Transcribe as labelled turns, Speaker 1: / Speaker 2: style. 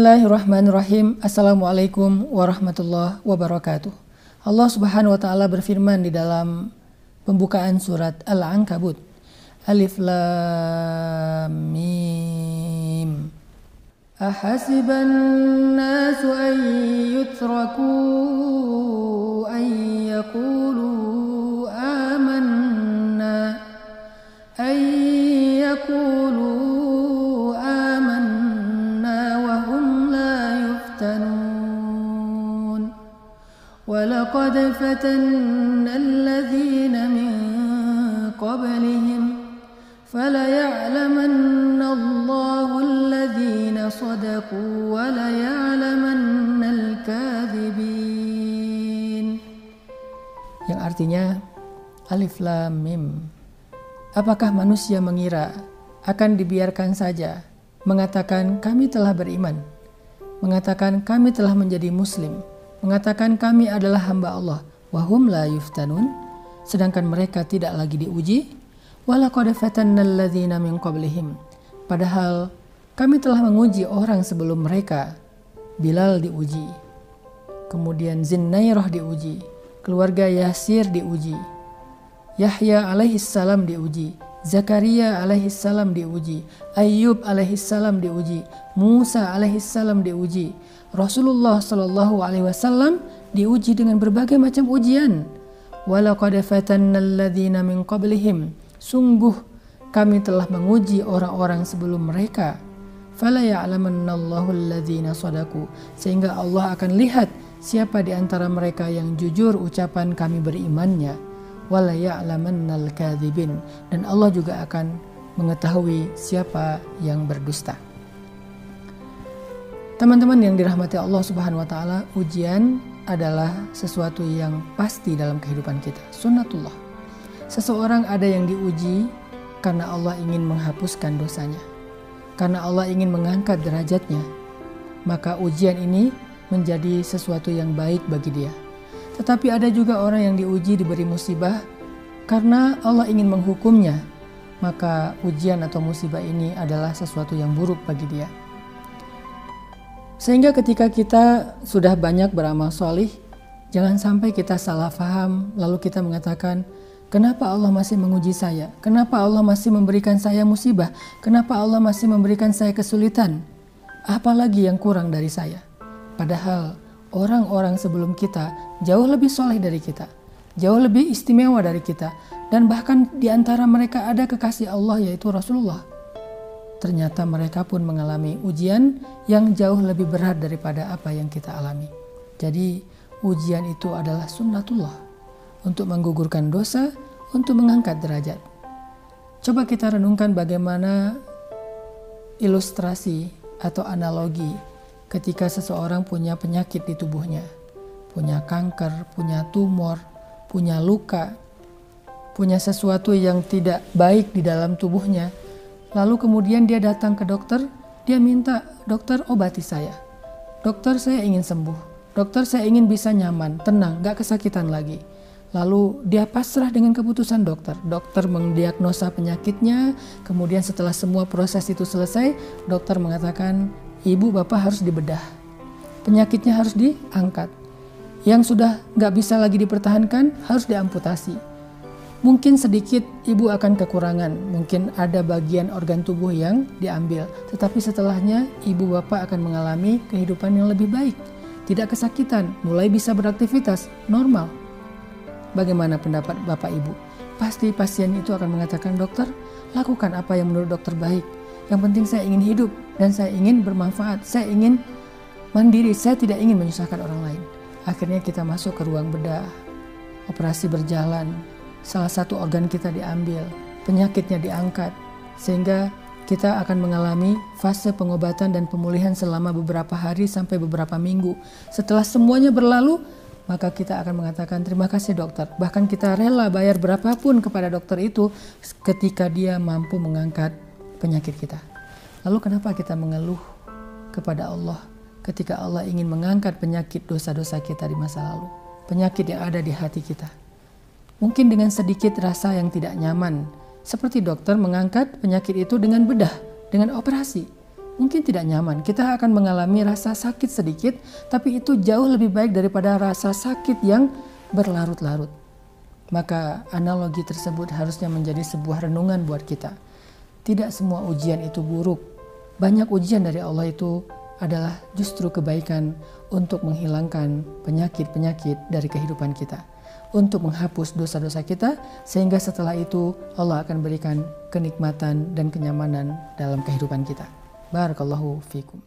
Speaker 1: Bismillahirrahmanirrahim. Assalamualaikum warahmatullahi wabarakatuh. Allah Subhanahu wa taala berfirman di dalam pembukaan surat Al-Ankabut. Alif Lam Mim. Ahasiban nasu an yutraku an yaqulu amanna an yaqulu وَلَقَدْ فَتَنَّا الَّذِينَ مِنْ قَبْلِهِمْ فَلَيَعْلَمَنَّ اللَّهُ الَّذِينَ صَدَقُوا وَلَيَعْلَمَنَّ الْكَاذِبِينَ. Yang artinya Alif Lam Mim. Apakah manusia mengira akan dibiarkan saja mengatakan kami telah beriman, mengatakan kami telah menjadi muslim, mengatakan kami adalah hamba Allah, wahum la yuftanun, sedangkan mereka tidak lagi diuji. Walaqad fatannal ladzina min qablihim, padahal kami telah menguji orang sebelum mereka. Bilal diuji, kemudian Zinnairah diuji, keluarga Yasir diuji, Yahya alaihissalam diuji, Zakaria alaihissalam diuji, Ayyub alaihissalam diuji, Musa alaihissalam diuji, Rasulullah Shallallahu Alaihi Wasallam diuji dengan berbagai macam ujian. Walaqad fatannal ladzina min qablihim, sungguh kami telah menguji orang-orang sebelum mereka. Fala ya'lamannallahu alladzina shadaku, sehingga Allah akan lihat siapa di antara mereka yang jujur ucapan kami berimannya. Wala ya'lamannal kadzibin, dan Allah juga akan mengetahui siapa yang berdusta. Teman-teman yang dirahmati Allah Subhanahu wa taala, ujian adalah sesuatu yang pasti dalam kehidupan kita. Sunnatullah. Seseorang ada yang diuji karena Allah ingin menghapuskan dosanya, karena Allah ingin mengangkat derajatnya. Maka ujian ini menjadi sesuatu yang baik bagi dia. Tetapi ada juga orang yang diuji, diberi musibah karena Allah ingin menghukumnya. Maka ujian atau musibah ini adalah sesuatu yang buruk bagi dia. Sehingga ketika kita sudah banyak beramal solih, jangan sampai kita salah faham lalu kita mengatakan, kenapa Allah masih menguji saya? Kenapa Allah masih memberikan saya musibah? Kenapa Allah masih memberikan saya kesulitan? Apalagi yang kurang dari saya? Padahal orang-orang sebelum kita jauh lebih soleh dari kita, jauh lebih istimewa dari kita, dan bahkan di antara mereka ada kekasih Allah yaitu Rasulullah. Ternyata mereka pun mengalami ujian yang jauh lebih berat daripada apa yang kita alami. Jadi ujian itu adalah sunnatullah untuk menggugurkan dosa, untuk mengangkat derajat. Coba kita renungkan bagaimana ilustrasi atau analogi ketika seseorang punya penyakit di tubuhnya, punya kanker, punya tumor, punya luka, punya sesuatu yang tidak baik di dalam tubuhnya. Lalu kemudian dia datang ke dokter, dia minta, dokter obati saya. Dokter saya ingin sembuh, dokter saya ingin bisa nyaman, tenang, gak kesakitan lagi. Lalu dia pasrah dengan keputusan dokter. Dokter mendiagnosa penyakitnya, kemudian setelah semua proses itu selesai, dokter mengatakan, ibu bapak harus dibedah. Penyakitnya harus diangkat. Yang sudah gak bisa lagi dipertahankan harus diamputasi. Mungkin sedikit ibu akan kekurangan, mungkin ada bagian organ tubuh yang diambil, tetapi setelahnya ibu bapak akan mengalami kehidupan yang lebih baik, tidak kesakitan, mulai bisa beraktivitas normal. Bagaimana pendapat bapak ibu? Pasti pasien itu akan mengatakan, dokter, lakukan apa yang menurut dokter baik. Yang penting saya ingin hidup dan saya ingin bermanfaat, saya ingin mandiri, saya tidak ingin menyusahkan orang lain. Akhirnya kita masuk ke ruang bedah, operasi berjalan. Salah satu organ kita diambil, penyakitnya diangkat, sehingga kita akan mengalami fase pengobatan dan pemulihan selama beberapa hari sampai beberapa minggu. Setelah semuanya berlalu, maka kita akan mengatakan terima kasih dokter. Bahkan kita rela bayar berapapun kepada dokter itu ketika dia mampu mengangkat penyakit kita. Lalu kenapa kita mengeluh kepada Allah ketika Allah ingin mengangkat penyakit dosa-dosa kita di masa lalu? Penyakit yang ada di hati kita. Mungkin dengan sedikit rasa yang tidak nyaman, seperti dokter mengangkat penyakit itu dengan bedah, dengan operasi. mungkin tidak nyaman. Kita akan mengalami rasa sakit sedikit, tapi itu jauh lebih baik daripada rasa sakit yang berlarut-larut. Maka analogi tersebut harusnya menjadi sebuah renungan buat kita. Tidak semua ujian itu buruk. Banyak ujian dari Allah itu adalah justru kebaikan untuk menghilangkan penyakit-penyakit dari kehidupan kita, untuk menghapus dosa-dosa kita, sehingga setelah itu Allah akan berikan kenikmatan dan kenyamanan dalam kehidupan kita. Barakallahu fikum.